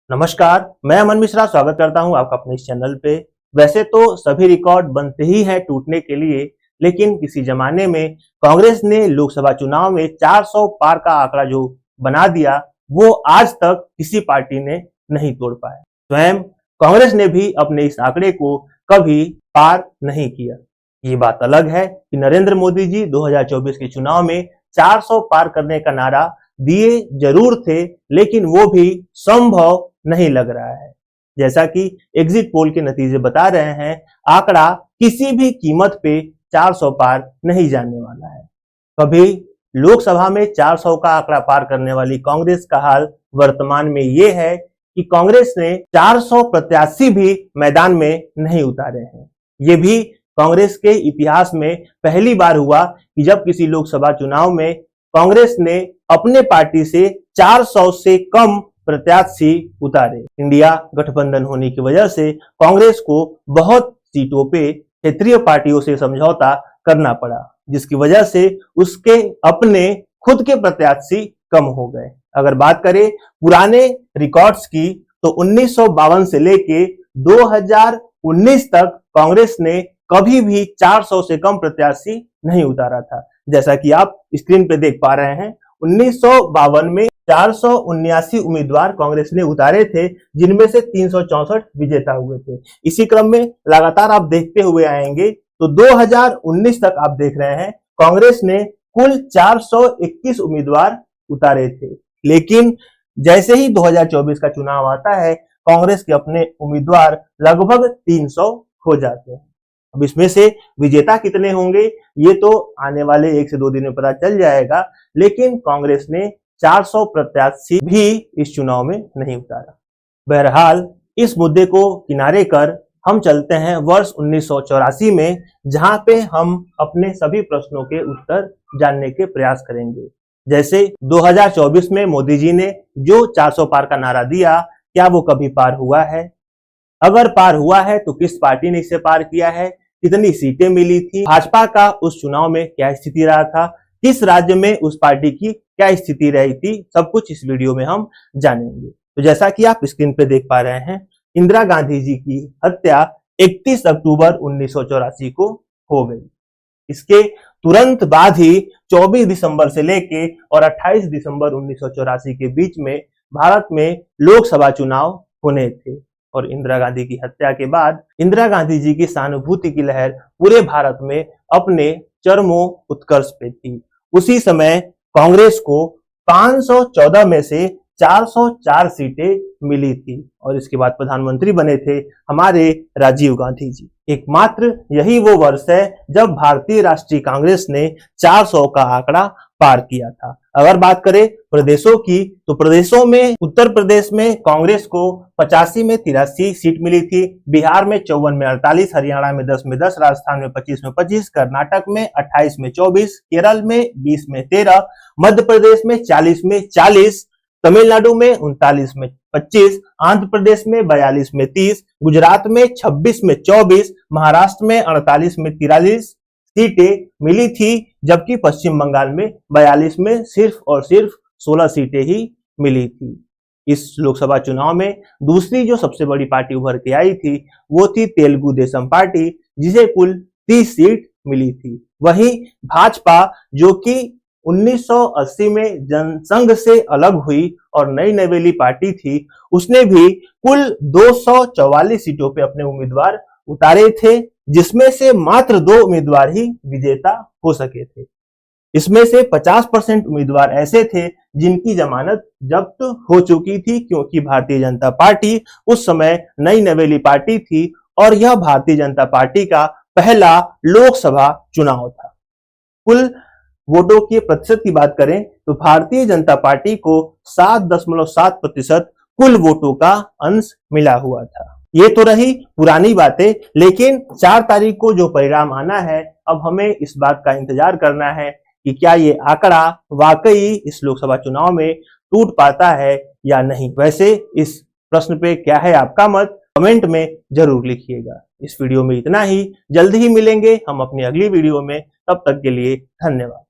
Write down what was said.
नमस्कार, मैं अमन मिश्रा स्वागत करता हूं आपका अपने इस चैनल पे। वैसे तो सभी रिकॉर्ड बनते ही हैं टूटने के लिए, लेकिन किसी जमाने में कांग्रेस ने लोकसभा चुनाव में 400 पार का आंकड़ा जो बना दिया, वो आज तक किसी पार्टी ने नहीं तोड़ पाया। स्वयं कांग्रेस ने भी अपने इस आंकड़े को कभी पार नहीं किया। ये बात अलग है कि नरेंद्र मोदी जी 2024 के चुनाव में 400 पार करने का नारा दिए जरूर थे, लेकिन वो भी संभव नहीं लग रहा है। जैसा कि एग्जिट पोल के नतीजे बता रहे हैं, आंकड़ा किसी भी कीमत पे 400 पार नहीं जाने वाला है। कभी लोकसभा में 400 का आंकड़ा पार करने वाली कांग्रेस का हाल वर्तमान में ये है कि कांग्रेस ने 400 प्रत्याशी भी मैदान में नहीं उतारे हैं। ये भी कांग्रेस के इतिहास में पहली बार हुआ कि जब किसी लोकसभा चुनाव में कांग्रेस ने अपने पार्टी से 400 से कम प्रत्याशी उतारे। इंडिया गठबंधन होने की वजह से कांग्रेस को बहुत सीटों पे क्षेत्रीय पार्टियों से समझौता करना पड़ा, जिसकी वजह से उसके अपने खुद के प्रत्याशी कम हो गए। अगर बात करें पुराने रिकॉर्ड्स की, तो 1952 से लेके 2019 तक कांग्रेस ने कभी भी 400 से कम प्रत्याशी नहीं उतारा था। जैसा कि आप स्क्रीन पे देख पा रहे हैं, 1952 में 479 उम्मीदवार कांग्रेस ने उतारे थे, जिनमें से 364 विजेता हुए थे। इसी क्रम में लगातार आप देखते हुए आएंगे तो 2019 तक आप देख रहे हैं कांग्रेस ने कुल 421 उम्मीदवार उतारे थे। लेकिन जैसे ही 2024 का चुनाव आता है, कांग्रेस के अपने उम्मीदवार लगभग 300 हो जाते हैं। अब इसमें से विजेता कितने होंगे ये तो आने वाले 1 से 2 दिन में पता चल जाएगा, लेकिन कांग्रेस ने 400 प्रत्याशी भी इस चुनाव में नहीं उतारा। बहरहाल इस मुद्दे को किनारे कर हम चलते हैं वर्ष 1984 में, जहां पे हम अपने सभी प्रश्नों के उत्तर जानने के प्रयास करेंगे। जैसे 2024 में मोदी जी ने जो 400 पार का नारा दिया, क्या वो कभी पार हुआ है? अगर पार हुआ है तो किस पार्टी ने इसे पार किया है? कितनी सीटें मिली थी? भाजपा का उस चुनाव में क्या स्थिति रहा था? किस राज्य में उस पार्टी की क्या स्थिति रही थी? सब कुछ इस वीडियो में हम जानेंगे। तो जैसा कि आप स्क्रीन पे देख पा रहे हैं, इंदिरा गांधी जी की हत्या 31 अक्टूबर 1984 को हो गई। इसके तुरंत बाद ही 24 दिसंबर से लेके और 28 दिसंबर 1984 के बीच में भारत में लोकसभा चुनाव होने थे। और इंदिरा गांधी की हत्या के बाद इंदिरा गांधी जी की सहानुभूति की लहर पूरे भारत में अपने चरमों उत्कर्ष पे थी। उसी समय कांग्रेस को 514 में से 404 सीटें मिली थी और इसके बाद प्रधानमंत्री बने थे हमारे राजीव गांधी जी। एकमात्र यही वो वर्ष है जब भारतीय राष्ट्रीय कांग्रेस ने 400 का आंकड़ा पार किया था। अगर बात करें प्रदेशों की, तो प्रदेशों में उत्तर प्रदेश में कांग्रेस को 85 में 83 सीट मिली थी, बिहार में 54 में 48, हरियाणा में 10 में 10, राजस्थान में 25 में 25, कर्नाटक में 28 में 24, केरल में 20 में 13, मध्य प्रदेश में 40 में 40, तमिलनाडु में 39 में 25, आंध्र प्रदेश में 42 में 30, गुजरात में 26 में 24, महाराष्ट्र में 48 में 43 सीटें मिली थी, जबकि पश्चिम बंगाल में 42 में सिर्फ और सिर्फ 16 सीटें ही मिली थी। इस लोकसभा चुनाव में दूसरी जो सबसे बड़ी पार्टी उभर के आई थी वो थी तेलुगु देशम पार्टी, जिसे कुल 30 सीट मिली थी। वहीं भाजपा, जो कि 1980 में जनसंघ से अलग हुई और नई नवेली पार्टी थी, उसने भी कुल 244 सीटों पे अपने उम्मीदवार उतारे थे, जिसमें से मात्र 2 उम्मीदवार ही विजेता हो सके थे। इसमें से 50% उम्मीदवार ऐसे थे जिनकी जमानत जब्त हो चुकी थी, क्योंकि भारतीय जनता पार्टी उस समय नई नवेली पार्टी थी और यह भारतीय जनता पार्टी का पहला लोकसभा चुनाव था। कुल वोटों के प्रतिशत की बात करें तो भारतीय जनता पार्टी को 7.7% कुल वोटों का अंश मिला हुआ था। ये तो रही पुरानी बातें, लेकिन 4 तारीख को जो परिणाम आना है, अब हमें इस बात का इंतजार करना है कि क्या ये आंकड़ा वाकई इस लोकसभा चुनाव में टूट पाता है या नहीं। वैसे इस प्रश्न पे क्या है आपका मत, कमेंट में जरूर लिखिएगा। इस वीडियो में इतना ही, जल्द ही मिलेंगे हम अपनी अगली वीडियो में, तब तक के लिए धन्यवाद।